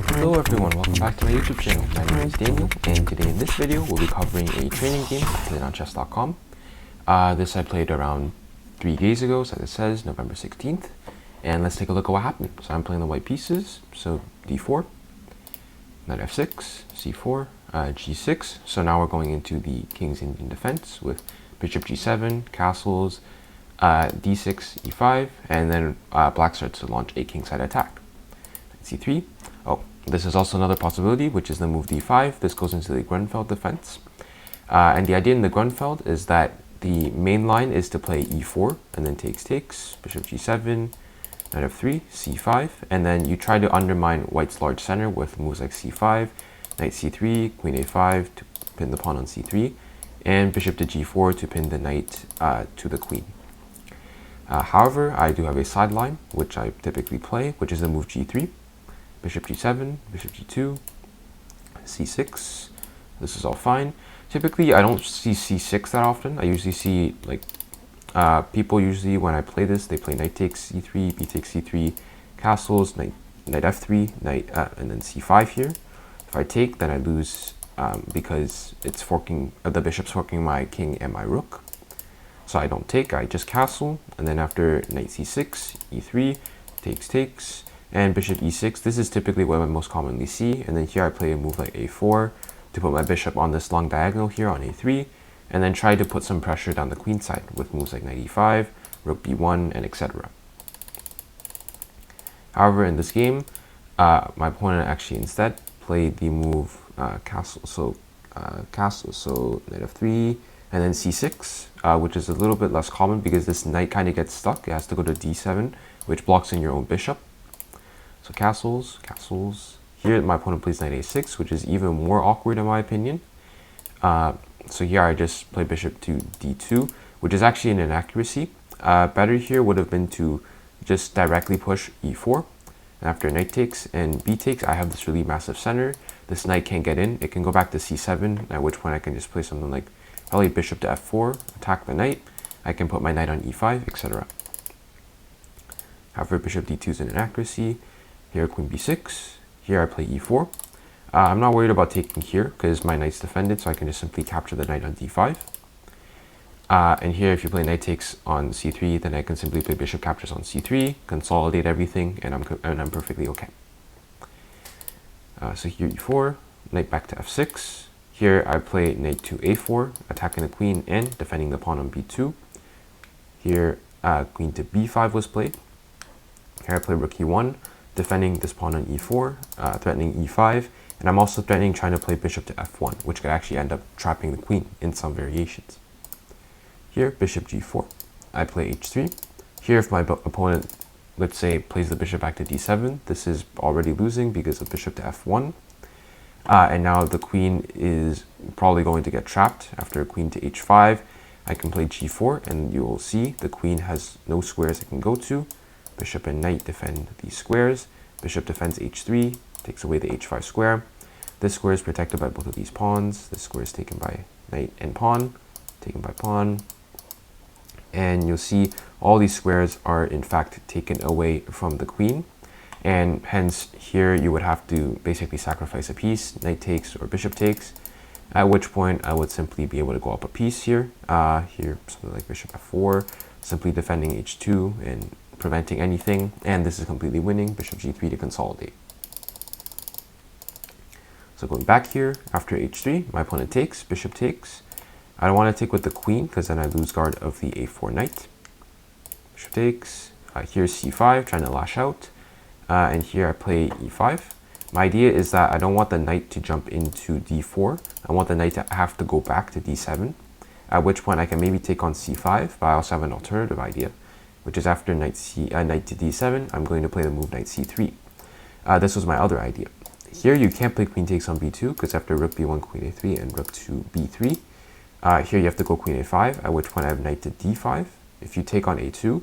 Hello everyone, welcome back to my YouTube channel. My name is Daniel, and today in this video we'll be covering a training game played on chess.com. This I played around 3 days ago, so it says November 16th. And let's take a look at what happened. So I'm playing the white pieces, so d4, knight f6, c4, g6. So now we're going into the King's Indian defense with bishop g7, castles, d6, e5, and then black starts to launch a kingside attack. c3. Oh, this is also another possibility, which is the move d5. This goes into the Grunfeld defense. And the idea in the Grunfeld is that the main line is to play e4, and then takes, bishop g7, knight f3, c5, and then you try to undermine white's large center with moves like c5, knight c3, queen a5 to pin the pawn on c3, and bishop to g4 to pin the knight to the queen. However, I do have a sideline, which I typically play, which is the move g3, bishop g7, bishop g2, c6. This is all fine. Typically, I don't see c6 that often. I usually see, like, people usually, when I play this, they play knight takes c3, b takes c3, castles, knight f3, knight, and then c5 here. If I take, then I lose because it's forking, the bishop's forking my king and my rook. So I don't take, I just castle, and then after knight c6, e3, takes, and bishop e6. This is typically what I most commonly see, and then here I play a move like a4 to put my bishop on this long diagonal here on a3, and then try to put some pressure down the queen side with moves like knight e5, rook b1, and etc. However, in this game, my opponent actually instead played the move castle, so knight f3, and then c6, which is a little bit less common because this knight kind of gets stuck. It has to go to d7, which blocks in your own bishop. So castles. Here my opponent plays knight a6, which is even more awkward in my opinion. So here I just play bishop to d2, which is actually an inaccuracy. Better here would have been to just directly push e4. And after knight takes and b takes, I have this really massive center. This knight can't get in. It can go back to c7, at which point I can just play something like probably bishop to f4, attack the knight. I can put my knight on e5, etc. However, bishop d2 is an inaccuracy. Here queen b6. Here I play e4. I'm not worried about taking here because my knight's defended, so I can just simply capture the knight on d5. And here, if you play knight takes on c3, then I can simply play bishop captures on c3, consolidate everything, and I'm perfectly okay. So here e4, knight back to f6. Here I play knight to a4, attacking the queen and defending the pawn on b2. Here queen to b5 was played. Here I play rook e1, defending this pawn on e4, threatening e5, and I'm also threatening trying to play bishop to f1, which could actually end up trapping the queen in some variations. Here, bishop g4. I play h3. Here, if my opponent, let's say, plays the bishop back to d7, this is already losing because of bishop to f1. And now the queen is probably going to get trapped after queen to h5. I can play g4, and you will see the queen has no squares it can go to. Bishop and knight defend these squares. Bishop defends h3, takes away the h5 square. This square is protected by both of these pawns. This square is taken by knight and pawn, taken by pawn. And you'll see all these squares are in fact taken away from the queen. And hence here you would have to basically sacrifice a piece, knight takes or bishop takes, at which point I would simply be able to go up a piece here. Here, something like bishop f4, simply defending h2 and preventing anything, and this is completely winning, bishop g3 to consolidate. So going back here, after h3, my opponent takes, bishop takes. I don't want to take with the queen because then I lose guard of the a4 knight. Bishop takes, here's c5, trying to lash out, and here I play e5. My idea is that I don't want the knight to jump into d4, I want the knight to have to go back to d7, at which point I can maybe take on c5, but I also have an alternative idea, which is after knight to d7, I'm going to play the move knight c3. This was my other idea. Here you can't play queen takes on b2, because after rook b1, queen a3, and rook to b3, here you have to go queen a5, at which point I have knight to d5. If you take on a2,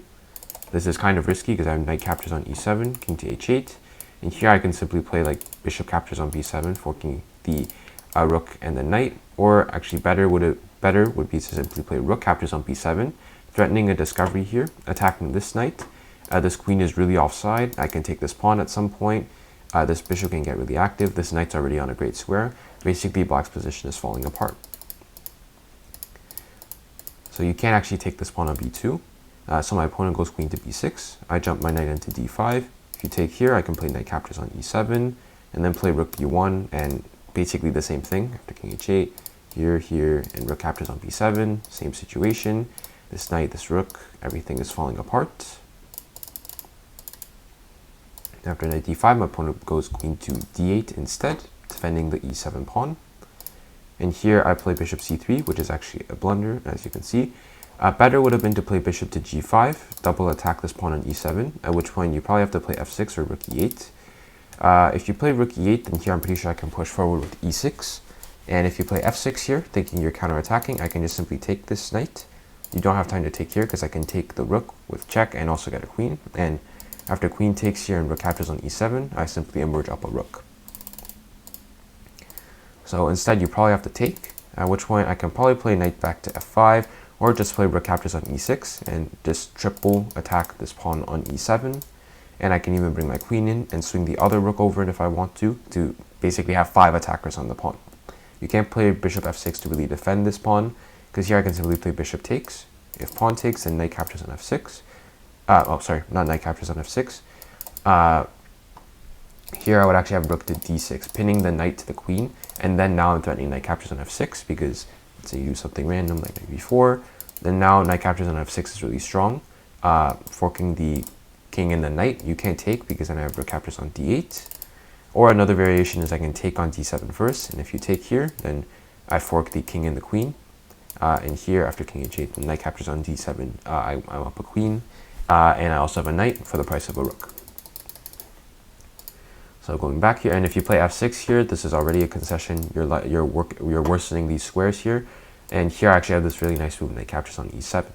this is kind of risky because I have knight captures on e7, king to h8, and here I can simply play like bishop captures on b7, forking the rook and the knight, or actually better would be to simply play rook captures on b7, threatening a discovery here, attacking this knight, This queen is really offside. I can take this pawn at some point. This bishop can get really active. This knight's already on a great square. Basically, black's position is falling apart. So you can't actually take this pawn on b2. So my opponent goes queen to b6. I jump my knight into d5. If you take here, I can play knight captures on e7, and then play rook b1, and basically the same thing after king h8. Here, and rook captures on b7. Same situation. This knight, this rook, everything is falling apart. After knight d5, my opponent goes queen to d8 instead, defending the e7 pawn. And here I play bishop c3, which is actually a blunder, as you can see. Better would have been to play bishop to g5, double attack this pawn on e7, at which point you probably have to play f6 or rook e8. If you play rook e8, then here I'm pretty sure I can push forward with e6. And if you play f6 here, thinking you're counterattacking, I can just simply take this knight. You don't have time to take here because I can take the rook with check and also get a queen. And after queen takes here and rook captures on e7, I simply emerge up a rook. So instead, you probably have to take, at which point I can probably play knight back to f5, or just play rook captures on e6 and just triple attack this pawn on e7. And I can even bring my queen in and swing the other rook over it if I want to basically have 5 attackers on the pawn. You can't play bishop f6 to really defend this pawn, because here I can simply play bishop takes. If pawn takes, then knight captures on f6. Not knight captures on f6. Here I would actually have rook to d6, pinning the knight to the queen, and then now I'm threatening knight captures on f6 because let's say you do something random like knight b4, then now knight captures on f6 is really strong. Forking the king and the knight, you can't take because then I have rook captures on d8. Or another variation is I can take on d7 first, and if you take here, then I fork the king and the queen. And here after king h8, the knight captures on d7, I'm up a queen. And I also have a knight for the price of a rook. So going back here, and if you play f6 here, this is already a concession. You're worsening these squares here. And here I actually have this really nice move, knight captures on e7.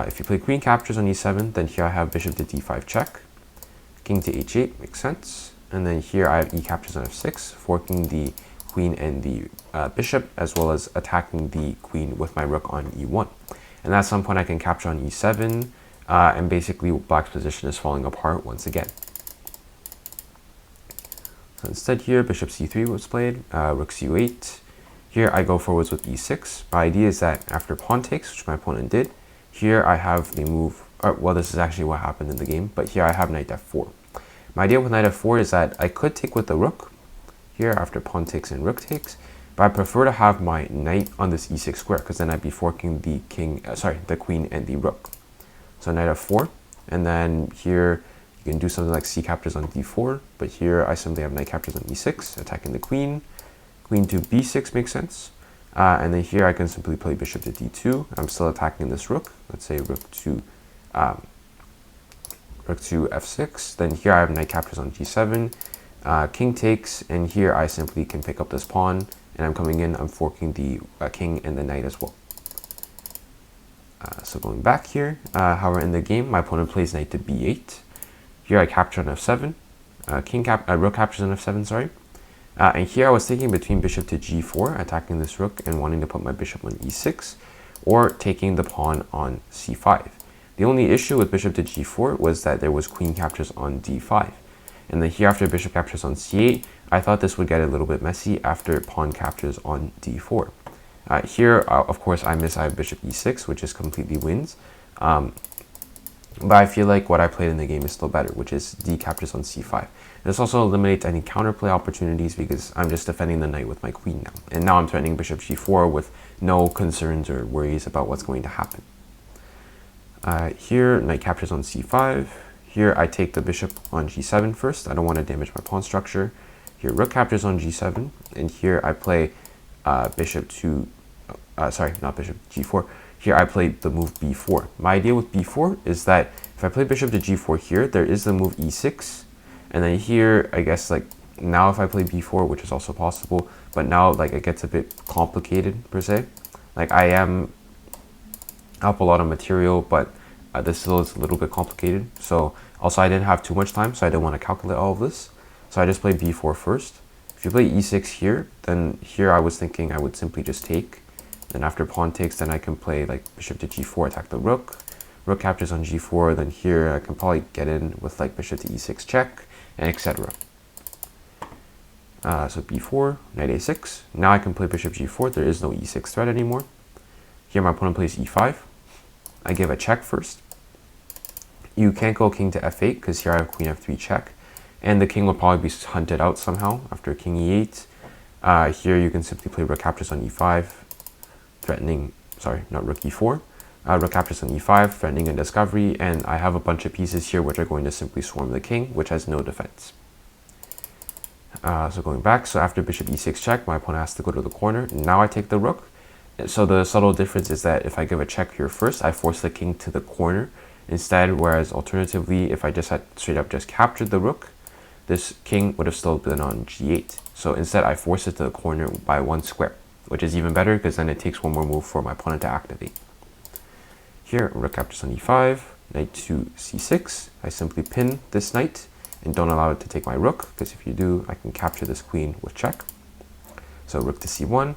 If you play queen captures on e7, then here I have bishop to d5 check. King to h8 makes sense. And then here I have e captures on f6, forking the queen and the bishop, as well as attacking the queen with my rook on e1. And at some point I can capture on e7, and basically black's position is falling apart once again. So instead here, bishop c3 was played, rook c8. Here I go forwards with e6. My idea is that after pawn takes, which my opponent did, here I have the move, well, this is actually what happened in the game, but here I have knight f4. My idea with knight f4 is that I could take with the rook here after pawn takes and rook takes, but I prefer to have my knight on this e6 square because then I'd be forking the the queen and the rook. So knight f4, and then here you can do something like c captures on d4, but here I simply have knight captures on e6, attacking the queen. Queen to b6 makes sense. And then here I can simply play bishop to d2. I'm still attacking this rook. Let's say rook to f6. Then here I have knight captures on g7. King takes, and here I simply can pick up this pawn, and I'm coming in, I'm forking the king and the knight as well. So going back here, however in the game, my opponent plays knight to b8. Here I capture on f7. Rook captures on f7, sorry. And here I was thinking between bishop to g4, attacking this rook and wanting to put my bishop on e6, or taking the pawn on c5. The only issue with bishop to g4 was that there was queen captures on d5. And then here after bishop captures on c8, I thought this would get a little bit messy after pawn captures on d4. Here, of course, I have bishop e6, which just completely wins. But I feel like what I played in the game is still better, which is d captures on c5. This also eliminates any counterplay opportunities because I'm just defending the knight with my queen now. And now I'm threatening bishop g4 with no concerns or worries about what's going to happen. Here, knight captures on c5. Here, I take the bishop on g7 first. I don't want to damage my pawn structure. Here, rook captures on g7. And here, I play bishop to, not bishop, g4. Here, I played the move b4. My idea with b4 is that if I play bishop to g4 here, there is the move e6. And then here, I guess, like, now if I play b4, which is also possible, but now, like, it gets a bit complicated, per se. Like, I am up a lot of material, but this still is a little bit complicated. So, also, I didn't have too much time, so I didn't want to calculate all of this. So, I just played b4 first. If you play e6 here, then here I was thinking I would simply just take. Then after pawn takes, then I can play, like, bishop to g4, attack the rook rook captures on g4, then here I can probably get in with like bishop to e6 check, and etc. So b4, knight a6. Now I can play bishop g4. There is no e6 threat anymore. Here my opponent plays e5. I give a check first. You can't go king to f8 because here I have queen f3 check. And the king will probably be hunted out somehow after king e8. Here you can simply play rook captures on e5, threatening, sorry, not rook e4. Rook captures on e5, threatening a discovery, and I have a bunch of pieces here which are going to simply swarm the king, which has no defense. So going back, so after bishop e6 check, my opponent has to go to the corner. Now I take the rook. So the subtle difference is that if I give a check here first, I force the king to the corner instead, whereas alternatively, if I just had straight up just captured the rook, this king would have still been on g8. So instead, I force it to the corner by 1 square, which is even better because then it takes one more move for my opponent to activate. Here, rook captures on e5, knight to c6. I simply pin this knight and don't allow it to take my rook, because if you do, I can capture this queen with check. So rook to c1.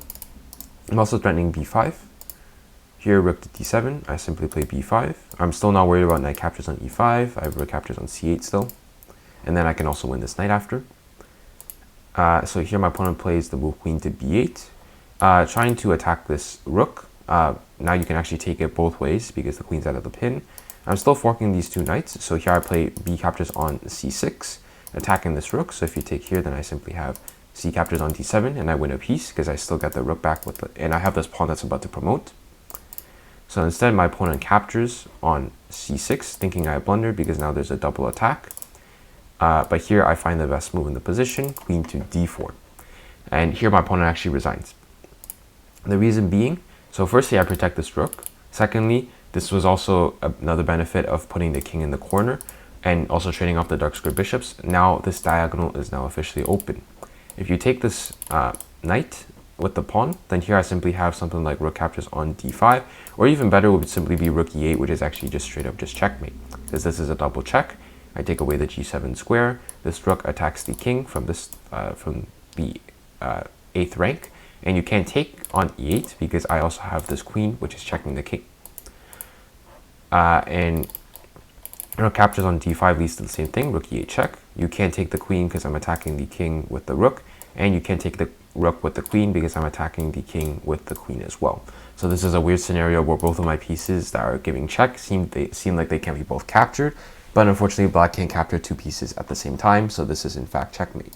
I'm also threatening b5. Here, rook to d7. I simply play b5. I'm still not worried about knight captures on e5. I have rook captures on c8 still. And then I can also win this knight after. So here my opponent plays the move queen to b8, trying to attack this rook. Now you can actually take it both ways because the queen's out of the pin. I'm still forking these two knights, so here I play b captures on c6, attacking this rook. So if you take here, then I simply have c captures on d7, and I win a piece because I still get the rook back with and I have this pawn that's about to promote. So instead, my opponent captures on c6, thinking I blundered because now there's a double attack. But here I find the best move in the position, queen to d4. And here my opponent actually resigns. The reason being, so firstly, I protect this rook. Secondly, this was also another benefit of putting the king in the corner and also trading off the dark square bishops. Now this diagonal is now officially open. If you take this knight with the pawn, then here I simply have something like rook captures on d5, or even better would simply be rook e8, which is actually just straight up just checkmate, because this is a double check. I take away the g7 square. This rook attacks the king from this from the 8th rank, and you can't take on e8 because I also have this queen, which is checking the king. And rook captures on d5 leads to the same thing, rook e8 check. You can't take the queen because I'm attacking the king with the rook, and you can't take the rook with the queen because I'm attacking the king with the queen as well. So this is a weird scenario where both of my pieces that are giving check seem like they can be both captured, but unfortunately black can't capture two pieces at the same time, so this is in fact checkmate.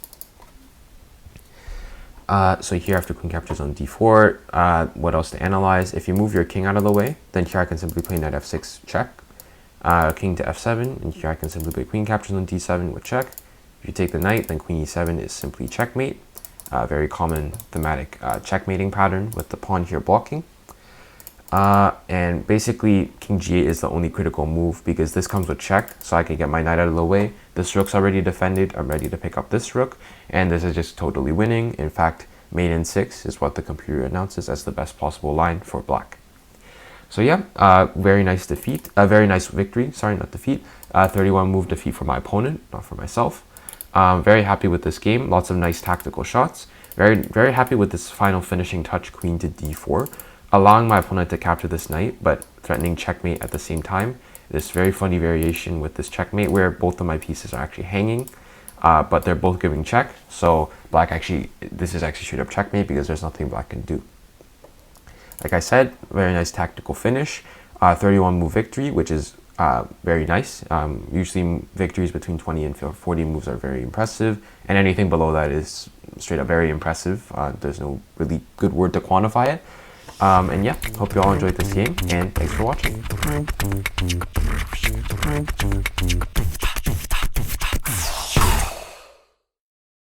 So here after queen captures on d4, what else to analyze? If you move your king out of the way, then here I can simply play knight f6 check, king to f7, and here I can simply play queen captures on d7 with check. If you take the knight, then queen e7 is simply checkmate. Very common thematic checkmating pattern with the pawn here blocking. And basically king g8 is the only critical move because this comes with check, so I can get my knight out of the way. This rook's already defended. I'm ready to pick up this rook, and this is just totally winning. In fact, mate in 6 is what the computer announces as the best possible line for black. So yeah, very nice defeat, very nice victory, sorry, not defeat. 31 move defeat for my opponent, not for myself. Very happy with this game, lots of nice tactical shots. Very happy with this final finishing touch, queen to d4, allowing my opponent to capture this knight, but threatening checkmate at the same time. This very funny variation with this checkmate where both of my pieces are actually hanging, but they're both giving check. So black this is actually straight up checkmate because there's nothing black can do. Like I said, very nice tactical finish, 31 move victory, which is very nice. Usually victories between 20 and 40 moves are very impressive, and anything below that is straight up very impressive. There's no really good word to quantify it. And yeah, hope you all enjoyed this game, and thanks for watching.